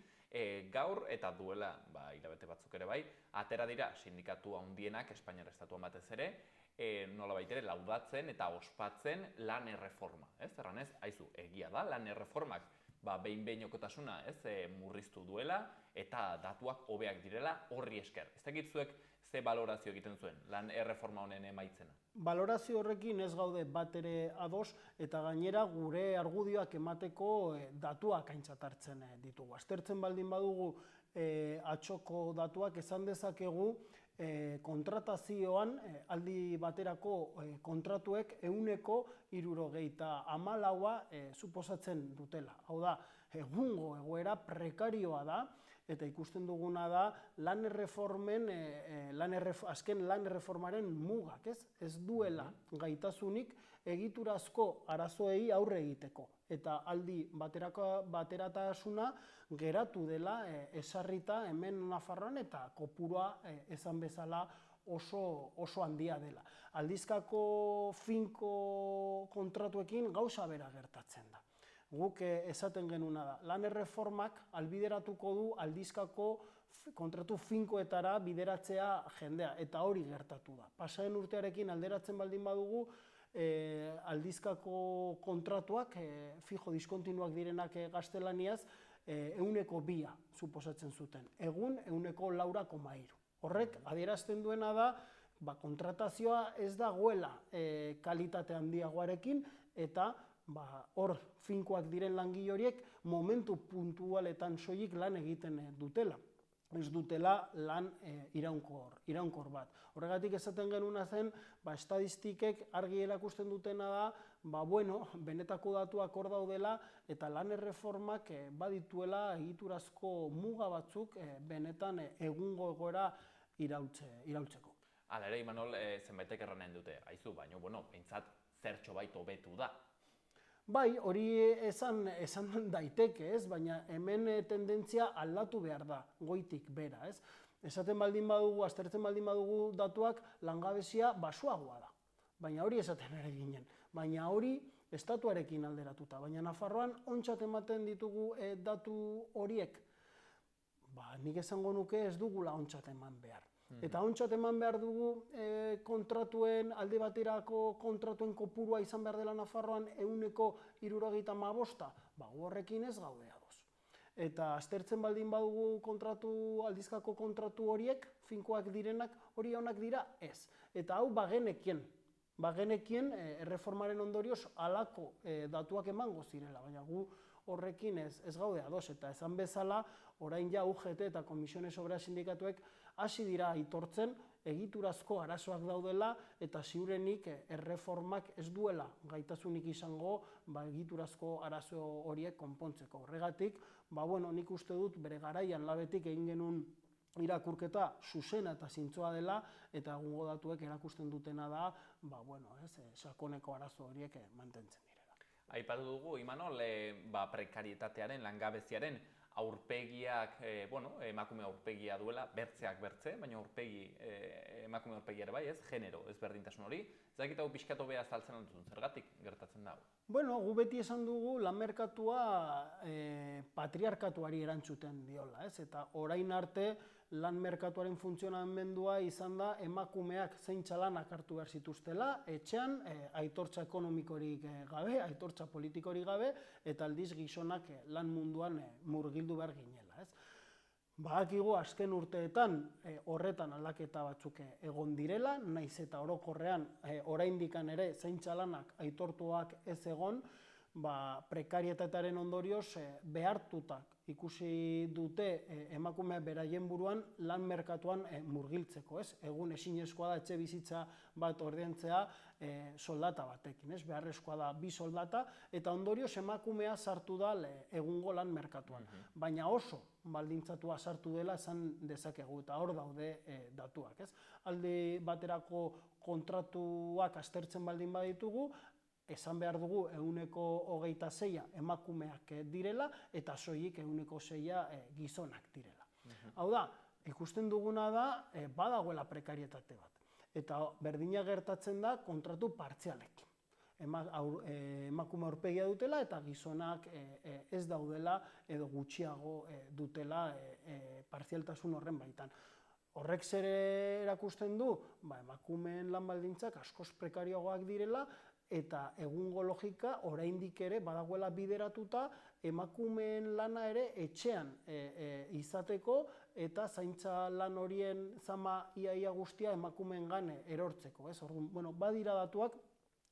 gaur eta duela, hilabete batzuk ere bai, atera dira sindikatu handienak Espainiar Estatuan batez ere, nolabait ere laudatzen eta ospatzen lan erreforma. Erranez, aizu, egia da, lan erreformak behin-behinekotasuna murriztu duela eta datuak hobeak direla horri esker. Ez dakit zuek ze balorazio egiten zuen lan erreforma honen emaitzena? Balorazio horrekin ez gaude bat ere ados eta gainera gure argudioak emateko datuak aintzat hartzen ditugu. Aztertzen baldin badugu atxoko datuak esan dezakegu kontratazioan aldi baterako kontratuek 74% suposatzen dutela. Hau da, egungo egoera prekarioa da, eta ikusten duguna da azken lan erreformaren mugak, ez duela gaitasunik egiturazko arazoei aurre egiteko. Eta aldi bateratasuna geratu dela ezarrita hemen Nafarroan eta kopurua esan bezala oso handia dela. Aldizkako finko kontratuekin gauza bera gertatzen da. Guk esaten genuna da, lan erreformak albideratuko du aldizkako kontratu finkoetara bideratzea jendea, eta hori gertatu da. Pasaren urtearekin alderatzen baldin badugu, aldizkako kontratuak, fijo diskontinuak direnak gaztelaniaz, 2% suposatzen zuten. Egun 4,3%. Horrek adierazten duena da, kontratazioa ez dagoela kalitate handiagoarekin, eta hor finkoak diren langile horiek momentu puntualetan soilik lan egiten dutela. Ez dutela lan iraunkor bat. Horregatik esaten genuna zen, estadistikek argi erakusten dutena da, benetako datuak hor daudela, eta lan erreformak badituela egiturazko muga batzuk benetan egungo egoera iraultzeko. Hala ere, Imanol, zenbaitek erranen dute, aizu, baina, behintzat zertxo bait hobetu da. Bai, hori esan daiteke, baina hemen tendentzia aldatu behar da, goitik bera. Esaten baldin badugu, aztertzen baldin badugu datuak, langabezia baxuagoa da. Baina hori esaten ere ginen. Baina hori estatuarekin alderatuta. Baina Nafarroan ontzat ematen ditugu datu horiek. Nik esango nuke ez dugula ontzat eman behar. Eta ontzat eman behar dugu kontratuen, alde baterako kontratuen kopurua izan behar dela Nafarroan 75%, horrekin ez gaude ados. Eta aztertzen baldin badugu aldizkako kontratu horiek, finkoak direnak, hori onak dira ez. Eta hau bagenekien erreformaren ondorioz halako datuak emango zirela, baina gu horrekin ez gaude ados. Eta esan bezala, orain ja UGT eta Komisiones Obreras Sindikatuek hasi dira aitortzen egiturazko arazoak daudela eta ziurenik erreformak ez duela gaitasunik izango egiturazko arazo horiek konpontzeko. Horregatik, nik uste dut bere garaian labetik egin genuen irakurketa zuzena eta zintzoa dela, eta egungo datuek erakusten dutena da, sakoneko arazo horiek mantentzen direla. Aipatu dugu, Imanol, prekarietatearen, langabeziaren aurpegiak, emakume aurpegia duela, bertzeak bertze, baina emakume aurpegia ere bai, genero ezberdintasun hori. Ez dakit hau pixkatu beha azaltzen alduzun, zergatik gertatzen dago? Gu beti esan dugu lan merkatua patriarkatuari erantzuten diola, eta orain arte lan merkatuaren funtzionamendua izan da emakumeak zeintza lanak hartu behar zituztela, etxean aitortza ekonomikorik gabe, aitortza politikorik gabe, eta aldiz gizonak lan munduan murgildu behar ginela. Badakigu azken urteetan horretan aldaketa batzuk egon direla, naiz eta orokorrean oraindikan ere zeintza lanak aitortuak ez egon, prekarietatearen ondorioz behartutak ikusi dute emakumeak beraien buruan lan merkatuan murgiltzeko. Egun ezinezkoa da etxe bizitza bat ordaintzea soldata batekin. Beharrezkoa da 2 soldata, eta ondorioz emakumea sartu da egungo lan merkatuan. Baina oso baldintzatua sartu dela esan dezakegu, eta hor daude datuak. Alde baterako kontratuak aztertzen baldin baditugu, esan behar dugu 26% emakumeak direla, eta soilik 6% gizonak direla. Hau da, ikusten duguna da, badagoela prekarietate bat. Eta berdina gertatzen da kontratu partzialekin. Emakume aurpegia dutela eta gizonak ez daudela edo gutxiago dutela partzialtasun horren baitan. Horrek zer erakusten du? Emakumeen lan baldintzak askoz prekarioagoak direla, eta egungo logika oraindik ere badagoela bideratuta emakumeen lana ere etxean izateko eta zaintza lan horien zama iaia guztia emakumeengan erortzeko. Badira datuak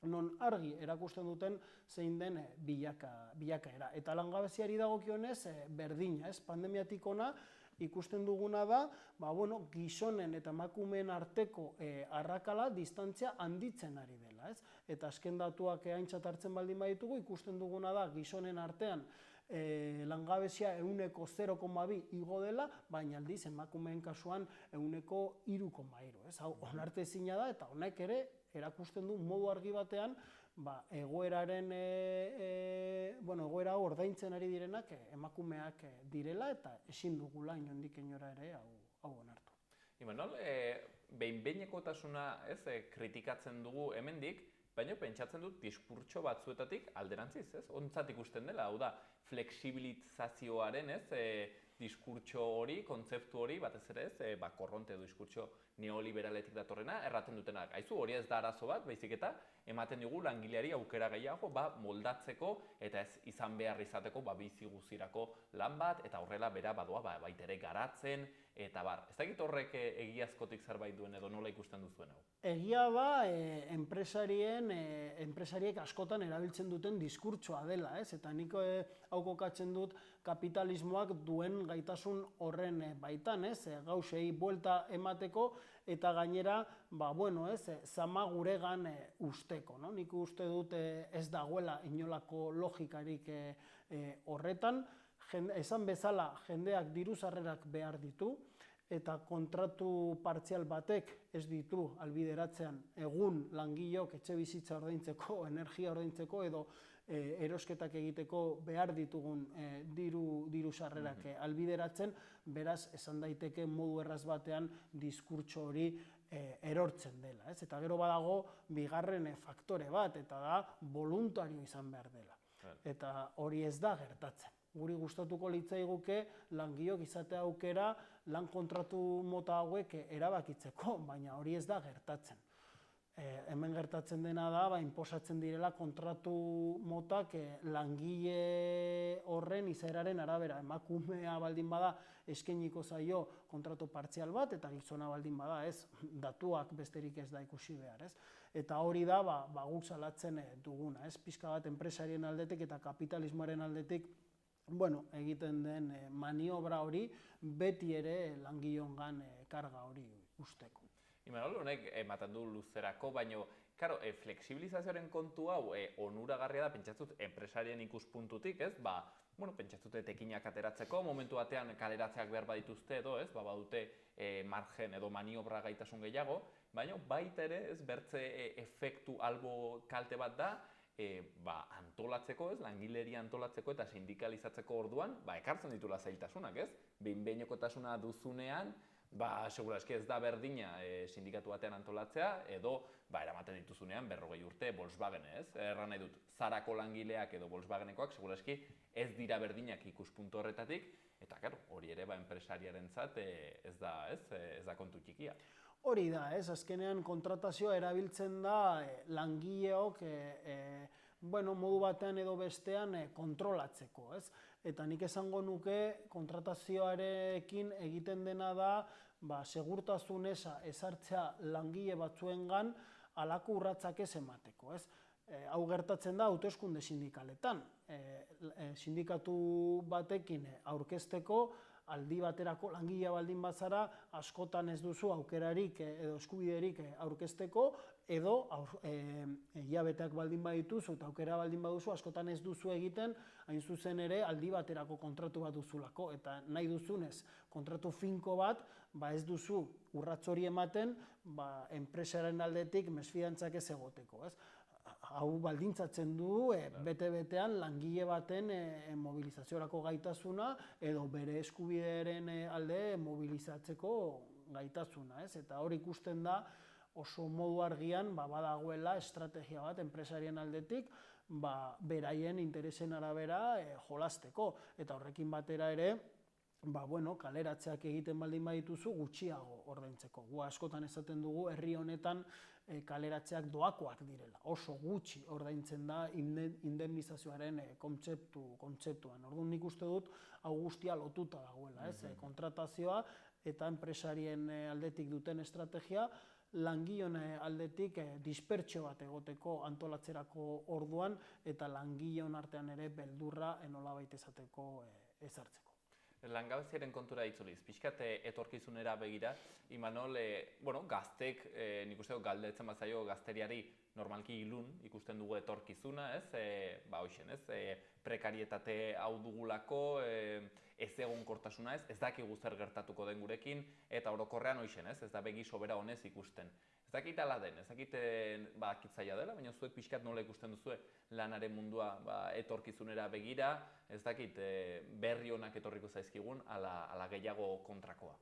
non argi erakusten duten zein den bilakaera. Eta langabeziari dagokionez berdina, pandemiatik hona Ikusten duguna da, gizonen eta emakumeen arteko arrakala distantzia handitzen ari dela, ez? Eta azken datuak aintzat hartzen baldin baditugu, ikusten duguna da gizonen artean langabezia 0,2 igo dela, baina aldiz emakumeen kasuan 3,3, ez? Hau onartezina da eta honek ere erakusten du modu argi batean egoeraren egoera ordaintzen ari direnak emakumeak direla eta ezin dugula inondik inora ere hau onartu. Imanol, behin-behinekotasuna kritikatzen dugu hemendik, baina pentsatzen dut diskurtso batzuetatik alderantziz, ez? Ontzat ikusten dela, hau da, flexibilizazioaren, diskurtso hori, kontzeptu hori, batez ere korronte edo diskurtso neoliberaletik datorrena, erraten dutenak. Aizu, hori ez da arazo bat, baizik eta ematen dugu langileari aukera gehiago moldatzeko eta ez izan behar izateko bizi guztirako lan bat, eta horrela bera badoa baitere garatzen, eta bar. Ez dakit horrek egiazkotik zerbait duen edo nola ikusten duzuen hau? Egia da, enpresariek askotan erabiltzen duten diskurtsoa dela, ez? Eta nik hau kokatzen dut kapitalismoak duen gaitasun horren baitan, ez? Gauzei buelta emateko eta gainera, zama guregan usteko, no? Nik uste dut ez dagoela inolako logikarik horretan, esan bezala jendeak diru-sarrerak behar ditu, eta kontratu partzial batek ez ditu albideratzean egun langileok etxebizitza ordaintzeko, energia ordaintzeko edo erosketak egiteko behar ditugun diru-sarrerak albideratzen, beraz esan daiteke modu erraz batean diskurtso hori erortzen dela. Eta gero badago bigarren faktore bat, eta da voluntario izan behar dela. Eta hori ez da gertatzen. Guri gustatuko litzaiguke langileok izatea aukera lan kontratu mota hauek erabakitzeko, baina hori ez da gertatzen. Hemen gertatzen dena da, inposatzen direla kontratu motak langile horren izaeraren arabera. Emakumea baldin bada eskainiko zaio kontratu partzial bat, eta gizona baldin bada ez, datuak besterik ez da ikusi behar, ez? Eta hori da, guk salatzen duguna, ez? Pixka bat enpresarien aldetik eta kapitalismoaren aldetik egiten den maniobra hori beti ere langileongan karga hori usteko. Imanol, honek ematen du luzerako, baina, karo, flexibilizazioaren kontu hau onuragarria da, pentsatzut, enpresarien ikuspuntutik, ez? Pentsatzut etekinak ateratzeko, momentu batean kaleratzeak behar badituzte edo, ez? Badute margen edo maniobra gaitasun gehiago, baina baita ere, ez? Bertze efektu albo kalte bat da, antolatzeko, ez, langileria antolatzeko eta sindikalizatzeko orduan, ekartzen ditula zailtasunak, ez? Behin-behinekotasuna duzunean, seguraski ez da berdina sindikatu batean antolatzea, edo eramaten dituzunean 40 urte Volkswagen, ez? Erran nahi dut, Zarako langileak edo Volkswagenekoak seguraski ez dira berdinak ikuspuntu horretatik, eta hori ere enpresariarentzat ez da kontu txikia. Hori da, ez, azkenean kontratazioa erabiltzen da langileok modu batean edo bestean kontrolatzeko, ez? Eta nik esango nuke kontratazioarekin egiten dena da segurtasun eza ezartzea langile batzuengan halako urratsak ez emateko, ez? Hau gertatzen da hauteskunde sindikaletan. Sindikatu batekin aurkezteko aldi baterako langilea baldin bazara, askotan ez duzu aukerarik edo eskubiderik aurkezteko, edo hilabeteak baldin badituzu eta aukera baldin baduzu, askotan ez duzu egiten, hain zuzen ere aldi baterako kontratu bat duzulako, eta nahi duzunez kontratu finko bat, ez duzu urrats hori ematen, enpresaren aldetik mesfidantzak ez egoteko, ez? Hau baldintzatzen du bete-betean langile baten mobilizaziorako gaitasuna edo bere eskubidearen alde mobilizatzeko gaitasuna, ez? Eta hori ikusten da oso modu argian badagoela estrategia bat enpresarien aldetik beraien interesen arabera jolasteko, eta horrekin batera ere kaleratzeak egiten baldin badituzu gutxiago ordaintzeko. Gu askotan esaten dugu herri honetan kaleratzeak doakoak direla, oso gutxi ordaintzen da indemnizazioaren kontzeptuan. Orduan nik uste dut hau guztia lotuta dagoela, ez? Kontratazioa eta enpresarien aldetik duten estrategia, langileon aldetik dispertsio bat egoteko antolatzerako orduan eta langileon artean ere beldurra nolabait esateko ezartzeko. Langabeziaren kontura itzuliz, pixkat etorkizunera begira, Imanol, gaztek, nik uste galdetzen bazaio gazteriari normalki ilun ikusten dugu etorkizuna, hoxen, prekarietate hau dugulako, ez egonkortasuna ez dakigu zer gertatuko den gurekin, eta orokorrean hoxen, ez da begi sobera honez ikusten. Ez dakit ala den, ez dakit bakitzaia dela, baina zuek pixkat nola ikusten duzue lanaren mundua etorkizunera begira, ez dakit berri honak etorriko zaizkigun, ala gehiago kontrakoa.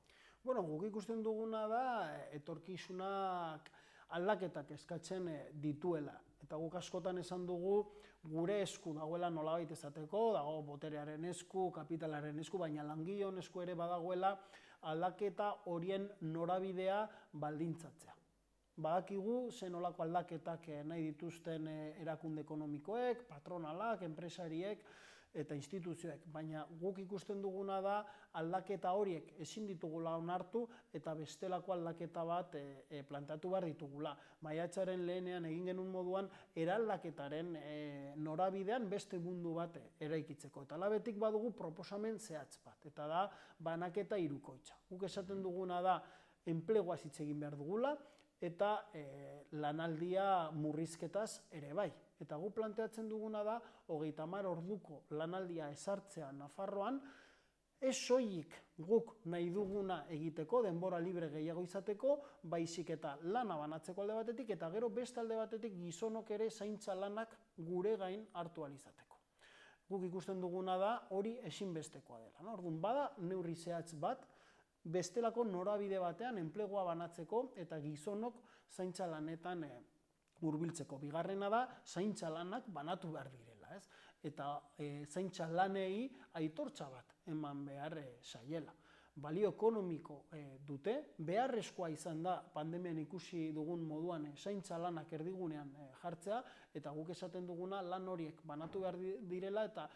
Bueno, guk ikusten duguna da etorkizunak aldaketak eskatzen dituela. Eta guk askotan esan dugu gure esku dagoela nolabait esateko, dago boterearen esku, kapitalaren esku, baina langileon esku ere badagoela aldaketa horien norabidea baldintzatzea. Badakigu zen nolako aldaketak nahi dituzten erakunde ekonomikoek, patronalak, enpresariek eta instituzioek, baina guk ikusten duguna da aldaketa horiek ezin ditugula onartu eta bestelako aldaketa bat planteatu behar ditugula. Maiatzaren lehenean egin genuen moduan eraldaketaren norabidean beste mundu bat eraikitzeko. Eta labetik badugu proposamen zehatz bat, eta da banaketa hirukoitza. Guk esaten duguna da enpleguaz hitz egin behar dugula, eta lanaldia murrizketaz ere bai. Eta gu planteatzen duguna da, 30 orduko lanaldia ezartzea Nafarroan, ez soilik guk nahi duguna egiteko, denbora libre gehiago izateko, baizik eta lana banatzeko alde batetik, eta gero beste alde batetik gizonok ere zaintza lanak gure gain hartu ahal izateko. Guk ikusten duguna da hori ezinbestekoa dela. Orduan bada neurri zehatz bat, bestelako norabide batean enplegua banatzeko eta gizonok zaintza lanetan hurbiltzeko. Bigarrena da zaintza lanak banatu behar direla, eta zaintza lanei aitortza bat eman behar zaiela. Balio ekonomiko dute, beharrezkoa izan da pandemian ikusi dugun moduan zaintza lanak erdigunean jartzea, eta guk esaten duguna lan horiek banatu behar direla eta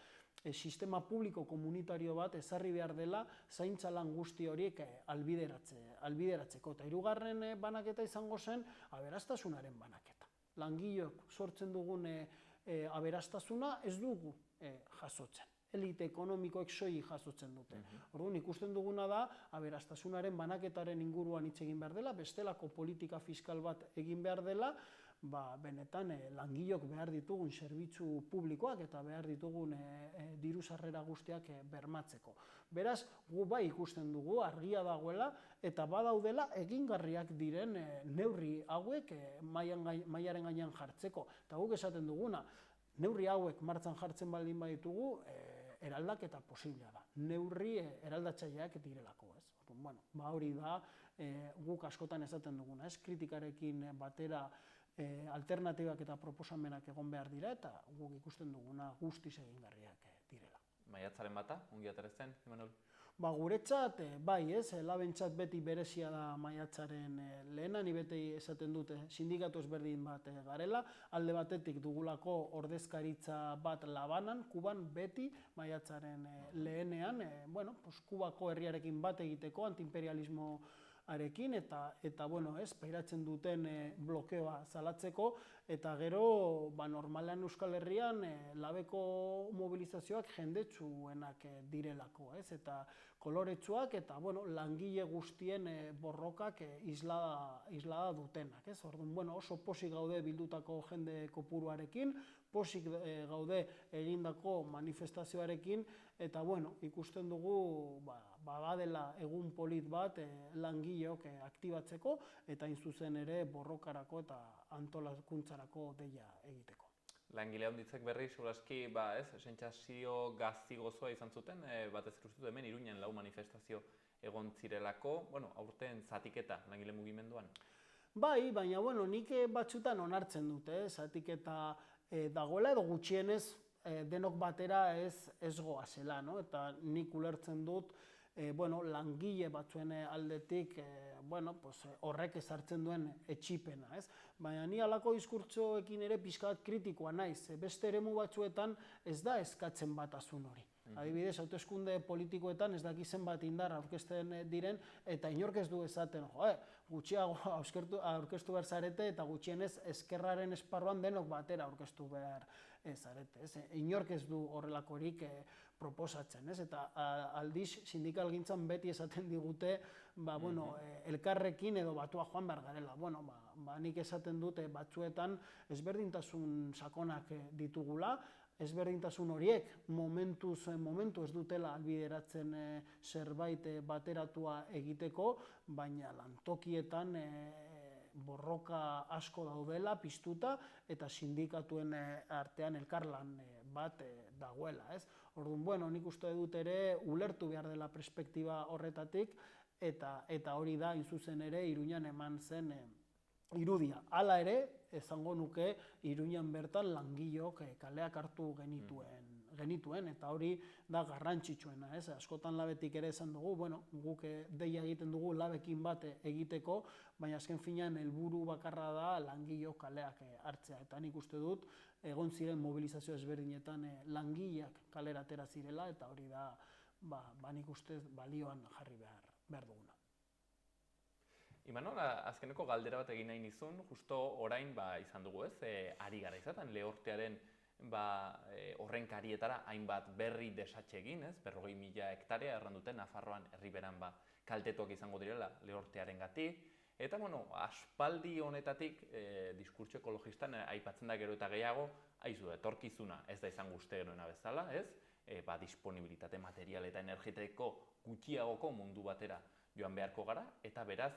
sistema publiko komunitario bat ezarri behar dela zaintza lan guzti horiek albideratzeko. Eta hirugarren banaketa izango zen aberastasunaren banaketa. Langileok sortzen dugun aberastasuna ez dugu jasotzen. Elite ekonomikoek soilik jasotzen dute. Orduan ikusten duguna da aberastasunaren banaketaren inguruan hitz egin behar dela, bestelako politika fiskal bat egin behar dela, benetan langileok behar ditugun zerbitzu publikoak eta behar ditugun diru sarrera guztiak bermatzeko. Beraz, gu bai ikusten dugu, argia dagoela, eta badaudela egingarriak diren neurri hauek mailaren gainean jartzeko. Eta guk esaten duguna, neurri hauek martxan jartzen baldin baditugu, eraldaketa posiblea da. Neurri eraldatzaileak direlako, ez? Hori da guk askotan esaten duguna, ez? Kritikarekin batera alternatibak eta proposamenak egon behar dira, eta guk ikusten duguna guztiz egingarriak direla. Maiatzaren bata, ongi atera zen, Imanol? Guretzat, bai, labentzat beti berezia da maiatzaren lehena, ni beti esaten dute sindikatu ezberdin bat garela, alde batetik dugulako ordezkaritza bat Labanan, Kuban beti maiatzaren lehenean, Kubako herriarekin bat egiteko, antiimperialismo arekin eta pairatzen duten blokeoa salatzeko, eta gero normalean Euskal Herrian labeko mobilizazioak jendetsuenak direlako, eta koloretsuak eta langile guztien borrokak islada dutenak. Orduan oso pozik gaude bildutako jende kopuruarekin, pozik gaude egindako manifestazioarekin, eta ikusten dugu badela egun polit bat langileok aktibatzeko eta hain zuzen ere borrokarako eta antolakuntzarako deia egiteko. Langile handitzek berri, seguraski, sentsazio gazti gozoa izan zuten, batez ere hemen Iruñan 4 manifestazio egon zirelako, aurten zatiketa langile mugimenduan? Bai, baina nik batzutan onartzen dute, zatiketa dagoela edo gutxienez denok batera ez goazela, eta nik ulertzen dut langile batzuen aldetik horrek ezartzen duen etxipena. Baina ni halako diskurtsoekin ere pixka bat kritikoa naiz, beste eremu batzuetan ez da eskatzen batasun hori. Adibidez, hauteskunde politikoetan ez dakizen bat indar aurkezten diren, eta inork ez du esaten, gutxiago aurkeztu behar zarete eta gutxienez ezkerraren esparruan denok batera aurkeztu behar zarete. Inork ez du horrelakorik proposatzen, eta aldiz sindikalgintzan beti esaten digute elkarrekin edo batua joan behar garela. Nik esaten dute batzuetan ezberdintasun sakonak ditugula, ezberdintasun horiek momentuz momentu ez dutela albideratzen zerbait bateratua egiteko, baina lantokietan borroka asko daudela piztuta eta sindikatuen artean elkarlan bat dagoela. Orduan, nik uste dut ere ulertu behar dela perspektiba horretatik eta hori da, hain zuzen ere, Iruñan eman zen irudia. Hala ere, esango nuke Iruñan bertan langileok kaleak hartu genituen, eta hori da garrantzitsuena. Askotan labetik ere esan dugu, guk deia egiten dugu labekin bat egiteko, baina azken finean helburu bakarra da langileok kaleak hartzea. Eta nik uste dut, egon ziren mobilizazio ezberdinetan langileak kalera atera zirela, eta hori da, nik uste balioan jarri behar duguna. Imanol, azkeneko galdera bat egin nahi nizun, justo orain izan dugu ari gara izaten, Lehortearen horrenkarietara hainbat berri desatxe egin, 40.000 hektarea erranduten Nafarroan herriberan kaltetuak izango direla Lehortearengatik, eta aspaldi honetatik diskurtso ekologistan aipatzen da gero eta gehiago, aizu, etorkizuna ez da izango uste geroena bezala, disponibilitate material eta energetiko gutxiagoko mundu batera joan beharko gara, eta beraz,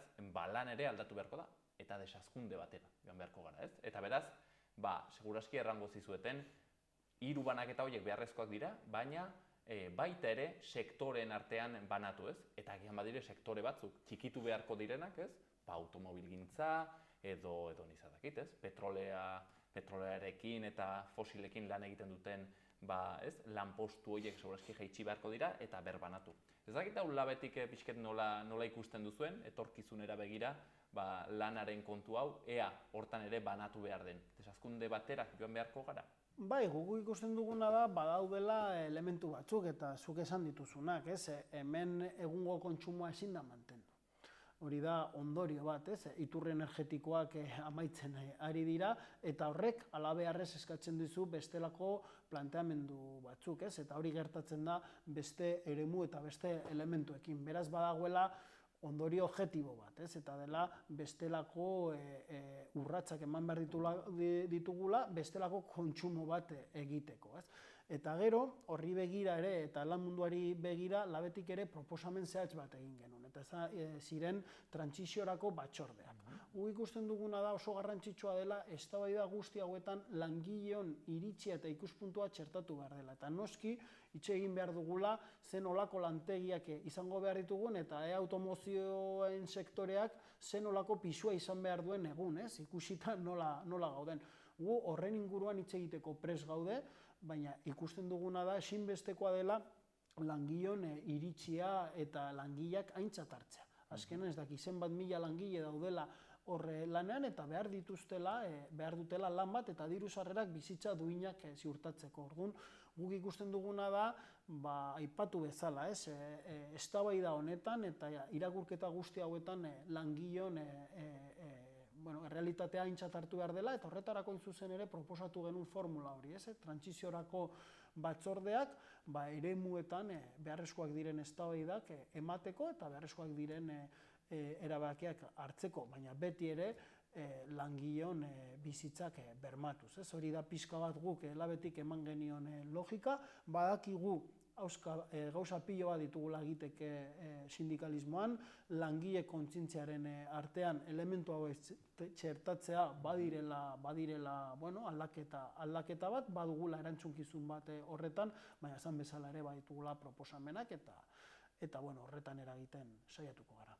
lan ere aldatu beharko da, eta desazkunde batera joan beharko gara, Eta beraz, seguraski errango zizueten, hiru banaketa horiek beharrezkoak dira, baina baita ere sektoreen artean banatu, Eta agian badire sektore batzuk txikitu beharko direnak, automobilgintza, edo nizadakit, petrolearekin eta fosilekin lan egiten duten lanpostu horiek seguraski jaitsi beharko dira eta berbanatu. Ez dakit hau labetik pixket nola ikusten duzuen, etorkizunera begira, lanaren kontu hau, ea hortan ere banatu behar den. Desazkunde batera joan beharko gara? Bai, guk ikusten duguna da, badaudela elementu batzuk eta zuk esan dituzunak, hemen egungo kontsumoa ezin da mantendu. Hori da ondorio bat, iturri energetikoak amaitzen ari dira, eta horrek halabeharrez eskatzen dizu bestelako planteamendu batzuk, eta hori gertatzen da beste eremu eta beste elementuekin. Beraz badagoela ondorio objektibo bat, eta dela bestelako urratsak eman behar ditugula, bestelako kontsumo bat egiteko. Eta gero, horri begira ere, eta lan munduari begira, labetik ere proposamen zehatz bat egin genuen. Eta ziren trantsiziorako batzordeak. Guk ikusten duguna da oso garrantzitsua dela, eztabaida guzti hauetan langileon iritzia eta ikuspuntua txertatu behar dela. Eta noski, hitz egin behar dugula, zen olako lantegiak izango behar ditugun, eta automozioen sektoreak zen olako pisua izan behar duen egun, ikusita nola gauden. Gu horren inguruan hitz egiteko prest gaude, baina ikusten duguna da ezinbestekoa dela langileon iritzia eta langileak aintzat hartzea. Azkenan ez daki zenbat mila langile daudela horre lanean eta behar dutela lan bat eta diru sarrerak bizitza duinak ziurtatzeko. Orduan, guk ikusten duguna da, aipatu bezala, eztabaida honetan eta irakurketa guzti hauetan langileon errealitatea aintzat hartu behar dela, eta horretarako zuzen ere proposatu genuen formula hori, trantsiziorako batzordeak eremuetan beharrezkoak diren eztabaidak emateko eta beharrezkoak diren erabakiak hartzeko, baina beti ere langileon bizitzak bermatuz. Hori da pixka bat guk labetik eman genion logika, badakigu gauza pilo bat ditugula egiteke sindikalismoan, langile kontzientziaren artean elementu hau txertatzea badirela aldaketa bat, badugula erantzunkizun bat horretan, baina esan bezala ere baditugula proposamenak eta horretan eragiten saiatuko gara.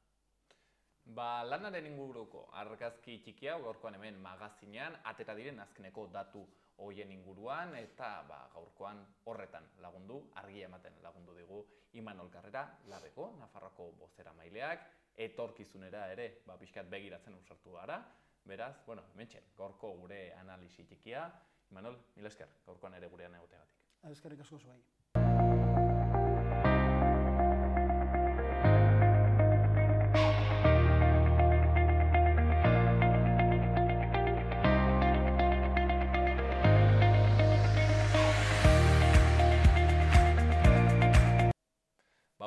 Lanaren inguruko argazki txikia gaurkoan hemen magazinean atera diren azkeneko datu horien inguruan eta gaurkoan horretan lagundu, argia ematen lagundu digu Imanol Carrera, Labeko, Nafarroako bozeramaileak, etorkizunera ere pixkat begiratzen ausartu gara. Beraz, hementxe, gaurko gure analisi txikia. Imanol, mila esker, gaurkoan ere gurean egoteagatik. Eskerrik asko zuei.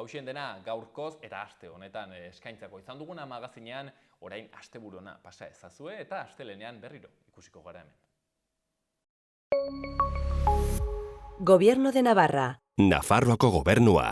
Hauxen dena gaurkoz eta aste honetan eskaintzako izan duguna magazinean, orain asteburuna pasa ezazue eta astelenean berriro ikusiko gara hemen. Gobierno de Navarra. Nafarroako gobernua.